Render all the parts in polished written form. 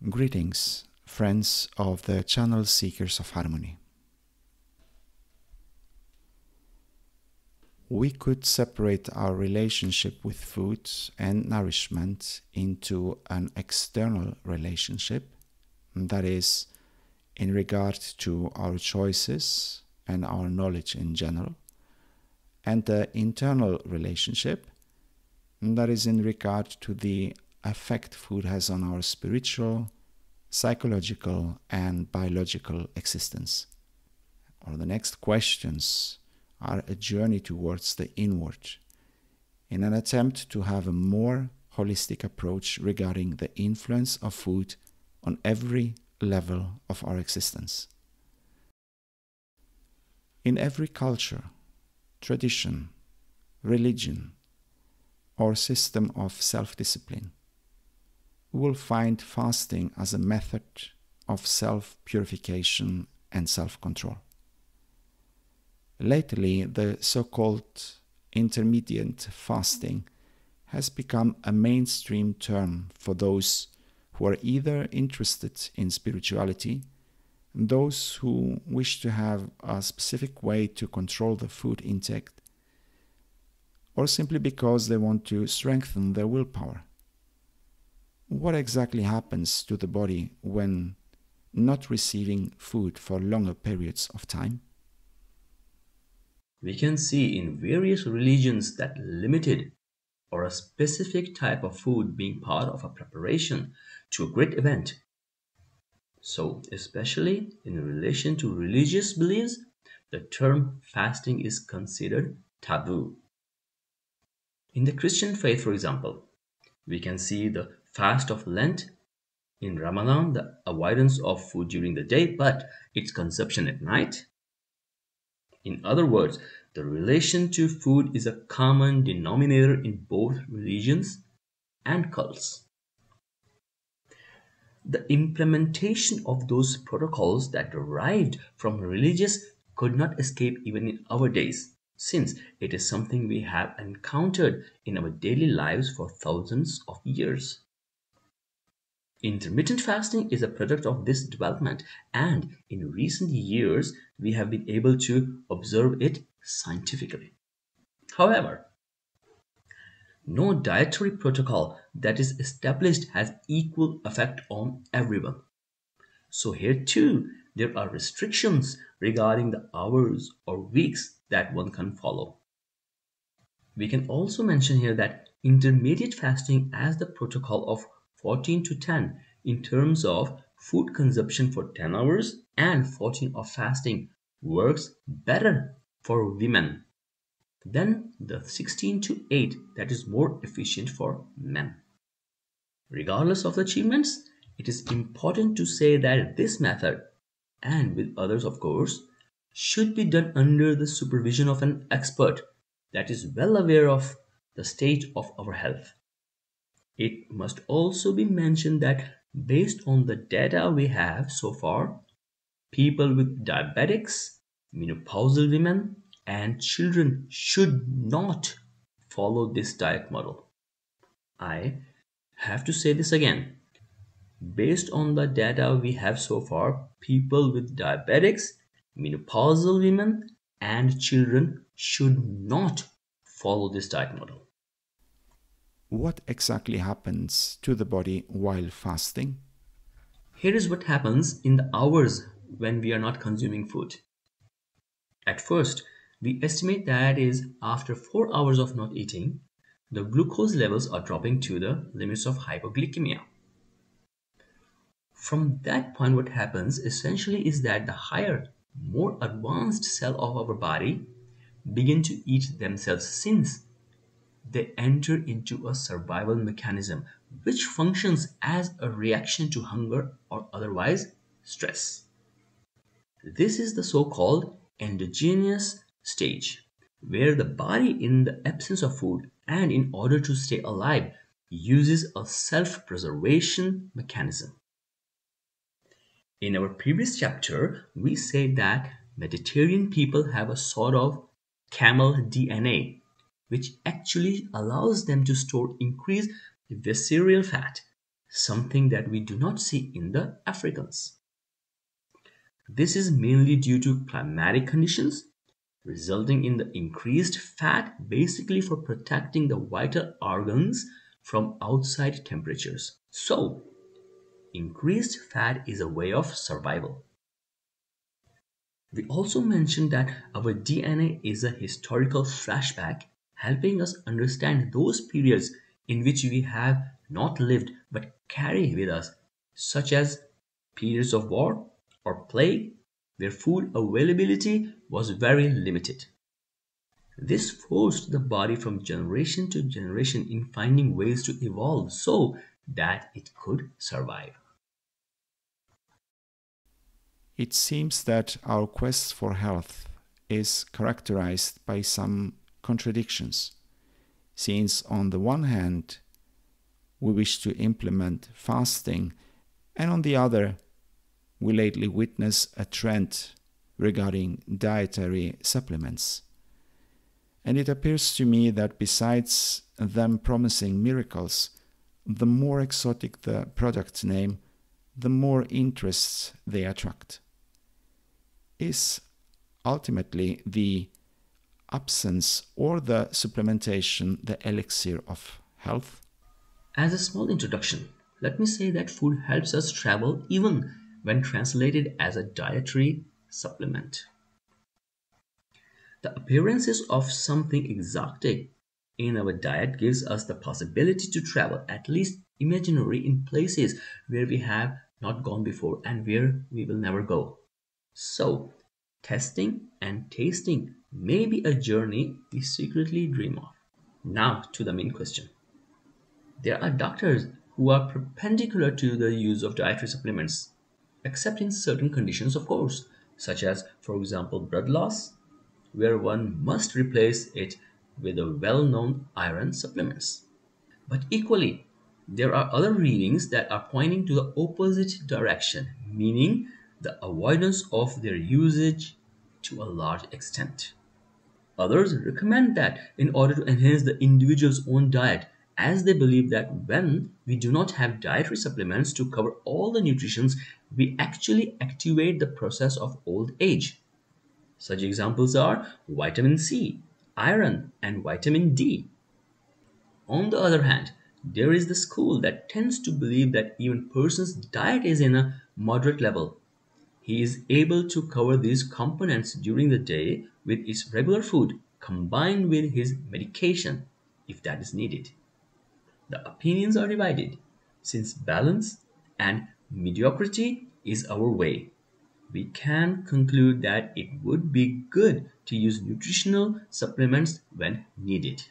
Greetings, friends of the channel Seekers of Harmony. We could separate our relationship with food and nourishment into an external relationship, that is, in regard to our choices and our knowledge in general, and the internal relationship, that is in regard to the effect food has on our spiritual, psychological, and biological existence. Or the next questions are a journey towards the inward, in an attempt to have a more holistic approach regarding the influence of food on every level of our existence. In every culture, tradition, religion, or system of self-discipline, we will find fasting as a method of self-purification and self-control. Lately, the so-called intermittent fasting has become a mainstream term for those who are either interested in spirituality, those who wish to have a specific way to control the food intake, or simply because they want to strengthen their willpower. What exactly happens to the body when not receiving food for longer periods of time? We can see in various religions that limited or a specific type of food being part of a preparation to a great event. So, especially in relation to religious beliefs, the term fasting is considered taboo. In the Christian faith, for example, we can see the fast of Lent, in Ramadan, the avoidance of food during the day but its consumption at night. In other words, the relation to food is a common denominator in both religions and cults. The implementation of those protocols that derived from religious could not escape even in our days, since it is something we have encountered in our daily lives for thousands of years. Intermittent fasting is a product of this development, and in recent years, we have been able to observe it scientifically. However, no dietary protocol that is established has equal effect on everyone. So here too, there are restrictions regarding the hours or weeks that one can follow. We can also mention here that intermediate fasting as the protocol of 14 to 10 in terms of food consumption for 10 hours and 14 of fasting works better for women than the 16 to 8 that is more efficient for men. Regardless of the achievements, it is important to say that this method, and with others of course, should be done under the supervision of an expert that is well aware of the state of our health. It must also be mentioned that based on the data we have so far, people with diabetics, menopausal women, and children should not follow this diet model. I have to say this again. Based on the data we have so far, people with diabetics, menopausal women, and children should not follow this diet model. What exactly happens to the body while fasting? Here is what happens in the hours when we are not consuming food. At first, we estimate that is after 4 hours of not eating, the glucose levels are dropping to the limits of hypoglycemia. From that point, what happens essentially is that the higher, more advanced cell of our body begin to eat themselves since they enter into a survival mechanism which functions as a reaction to hunger or otherwise stress. This is the so-called endogenous stage, where the body, in the absence of food and in order to stay alive, uses a self-preservation mechanism. In our previous chapter, we said that Mediterranean people have a sort of camel DNA, which actually allows them to store increased visceral fat something that we do not see in the Africans. This is mainly due to climatic conditions, resulting in the increased fat basically for protecting the vital organs from outside temperatures. So, increased fat is a way of survival. We also mentioned that our DNA is a historical flashback, helping us understand those periods in which we have not lived but carry with us, such as periods of war or plague, where food availability was very limited. This forced the body from generation to generation in finding ways to evolve so that it could survive. It seems that our quest for health is characterized by some contradictions, since on the one hand, we wish to implement fasting, and on the other, we lately witness a trend regarding dietary supplements. And it appears to me that besides them promising miracles, the more exotic the product name, the more interest they attract. Is ultimately the absence or the supplementation the elixir of health? As a small introduction, let me say that food helps us travel even when translated as a dietary supplement. The appearances of something exotic in our diet gives us the possibility to travel, at least imaginary, in places where we have not gone before and where we will never go. So, testing and tasting may be a journey we secretly dream of. Now to the main question. There are doctors who are perpendicular to the use of dietary supplements, except in certain conditions, of course, such as, for example, blood loss, where one must replace it with the well known iron supplements. But equally, there are other readings that are pointing to the opposite direction, meaning the avoidance of their usage to a large extent. Others recommend that in order to enhance the individual's own diet, as they believe that when we do not have dietary supplements to cover all the nutrients, we actually activate the process of old age. Such examples are vitamin C, iron, and vitamin D. On the other hand, there is the school that tends to believe that even person's diet is in a moderate level. He is able to cover these components during the day with his regular food combined with his medication if that is needed. The opinions are divided since balance and mediocrity is our way. We can conclude that it would be good to use nutritional supplements when needed.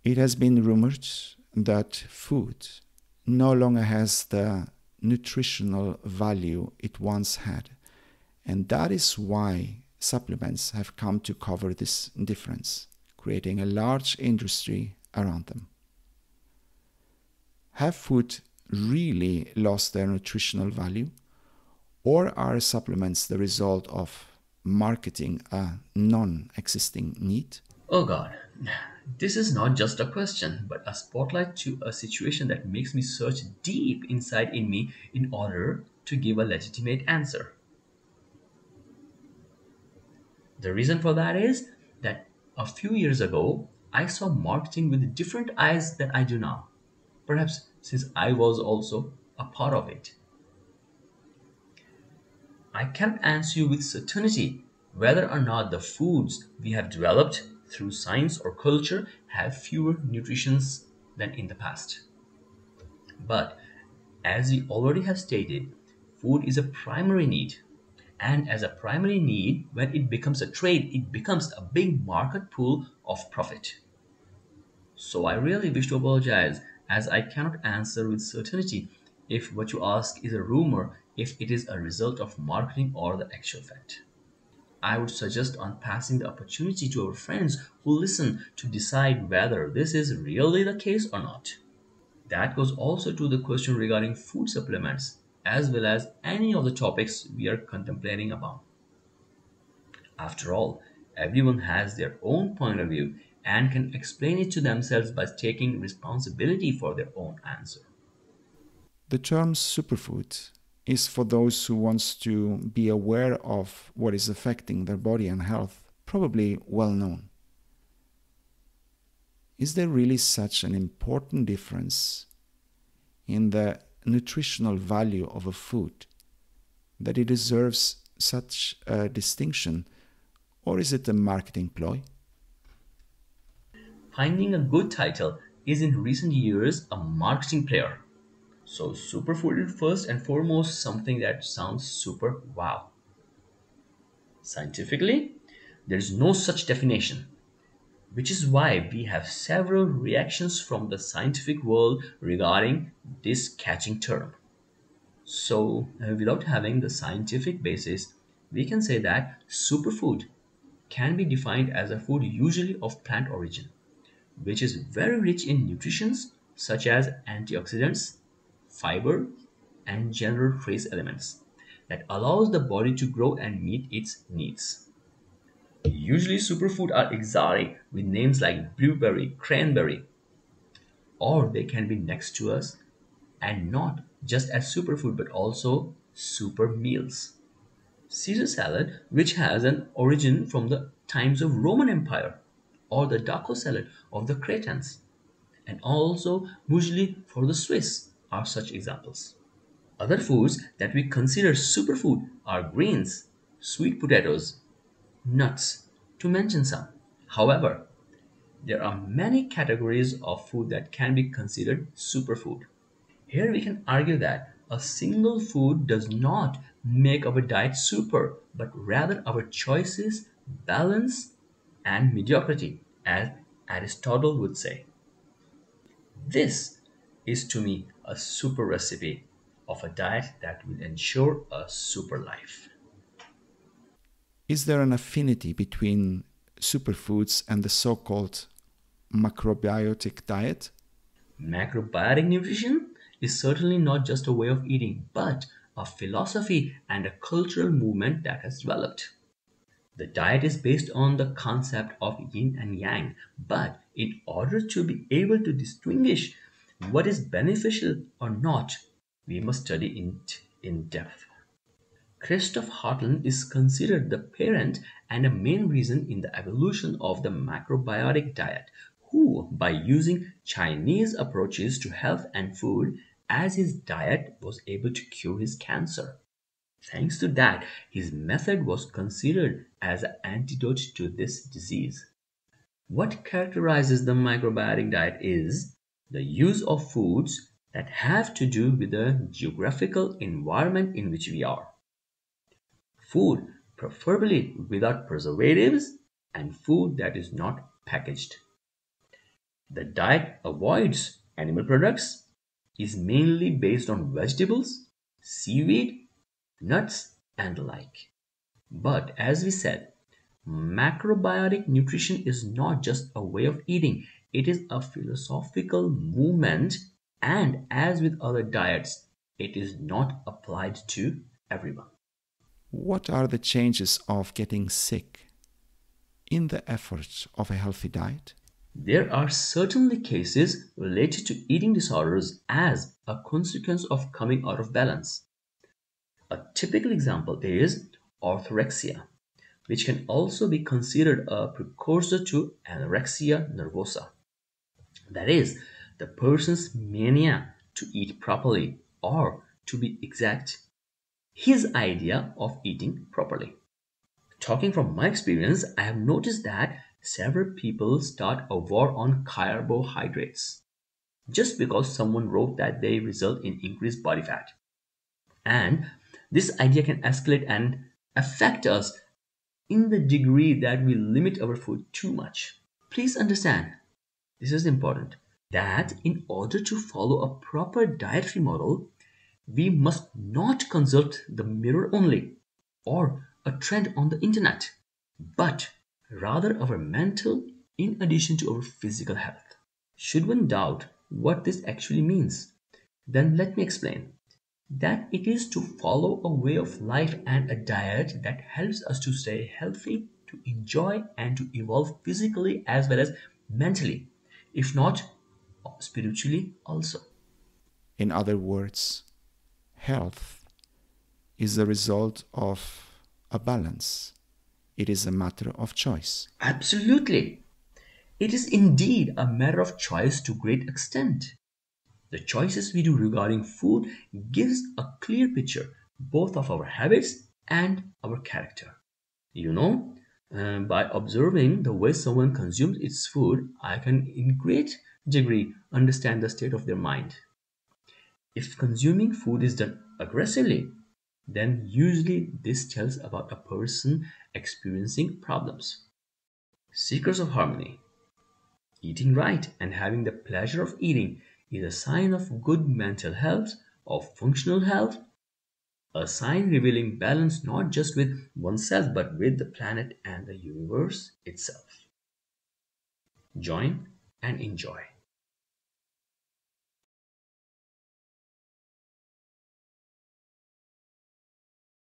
It has been rumored that food no longer has the nutritional value it once had, and that is why supplements have come to cover this difference, creating a large industry around them. Have food really lost their nutritional value, or are supplements the result of marketing a non-existing need? Oh God, this is not just a question, but a spotlight to a situation that makes me search deep inside in me in order to give a legitimate answer. The reason for that is that a few years ago, I saw marketing with different eyes that I do now. Perhaps since I was also a part of it. I cannot answer you with certainty whether or not the foods we have developed through science or culture have fewer nutrients than in the past. But as we already have stated, food is a primary need. And as a primary need, when it becomes a trade, it becomes a big market pool of profit. So I really wish to apologize as I cannot answer with certainty if what you ask is a rumor, if it is a result of marketing or the actual fact. I would suggest on passing the opportunity to our friends who listen to decide whether this is really the case or not. That goes also to the question regarding food supplements, as well as any of the topics we are contemplating upon. After all, everyone has their own point of view and can explain it to themselves by taking responsibility for their own answer. The term superfood is for those who wants to be aware of what is affecting their body and health, probably well known. Is there really such an important difference in the nutritional value of a food that it deserves such a distinction, or is it a marketing ploy? Finding a good title is in recent years a marketing player. So, superfood is first and foremost something that sounds super wow. Scientifically, there is no such definition, which is why we have several reactions from the scientific world regarding this catching term. So, without having the scientific basis, we can say that superfood can be defined as a food usually of plant origin, which is very rich in nutrients such as antioxidants, fiber, and general trace elements that allows the body to grow and meet its needs. Usually, superfood are exotic with names like blueberry, cranberry, or they can be next to us and not just as superfood but also super meals. Caesar salad, which has an origin from the times of Roman Empire, or the Daco salad of the Cretans, and also muesli for the Swiss are such examples. Other foods that we consider superfood are greens, sweet potatoes, nuts, to mention some. However, there are many categories of food that can be considered superfood. Here we can argue that a single food does not make our diet super, but rather our choices, balance, and mediocrity, as Aristotle would say. This is to me a super recipe of a diet that will ensure a super life. Is there an affinity between superfoods and the so-called macrobiotic diet? Macrobiotic nutrition is certainly not just a way of eating, but a philosophy and a cultural movement that has developed. The diet is based on the concept of yin and yang, but in order to be able to distinguish what is beneficial or not, we must study it in depth. Christoph Hartland is considered the parent and a main reason in the evolution of the macrobiotic diet, who, by using Chinese approaches to health and food as his diet, was able to cure his cancer. Thanks to that, his method was considered as an antidote to this disease. What characterizes the microbiotic diet is the use of foods that have to do with the geographical environment in which we are. Food, preferably without preservatives, and food that is not packaged. The diet avoids animal products, is mainly based on vegetables, seaweed, nuts, and the like. But as we said, macrobiotic nutrition is not just a way of eating, it is a philosophical movement, and as with other diets, it is not applied to everyone. What are the changes of getting sick in the efforts of a healthy diet? There are certainly cases related to eating disorders as a consequence of coming out of balance. A typical example is orthorexia, which can also be considered a precursor to anorexia nervosa. That is, the person's mania to eat properly, or to be exact, his idea of eating properly. Talking from my experience, I have noticed that several people start a war on carbohydrates just because someone wrote that they result in increased body fat. And this idea can escalate and affect us in the degree that we limit our food too much. Please understand, this is important, that in order to follow a proper dietary model, we must not consult the mirror only or a trend on the internet, but rather our mental in addition to our physical health. Should one doubt what this actually means, then let me explain that it is to follow a way of life and a diet that helps us to stay healthy, to enjoy, and to evolve physically as well as mentally, if not spiritually also. In other words, health is the result of a balance. It is a matter of choice. Absolutely. It is indeed a matter of choice to great extent. The choices we do regarding food gives a clear picture both of our habits and our character. You know, by observing the way someone consumes its food, I can in great degree understand the state of their mind. If consuming food is done aggressively, then usually this tells about a person experiencing problems. Seekers of harmony, eating right and having the pleasure of eating is a sign of good mental health, of functional health, a sign revealing balance not just with oneself but with the planet and the universe itself. Join and enjoy.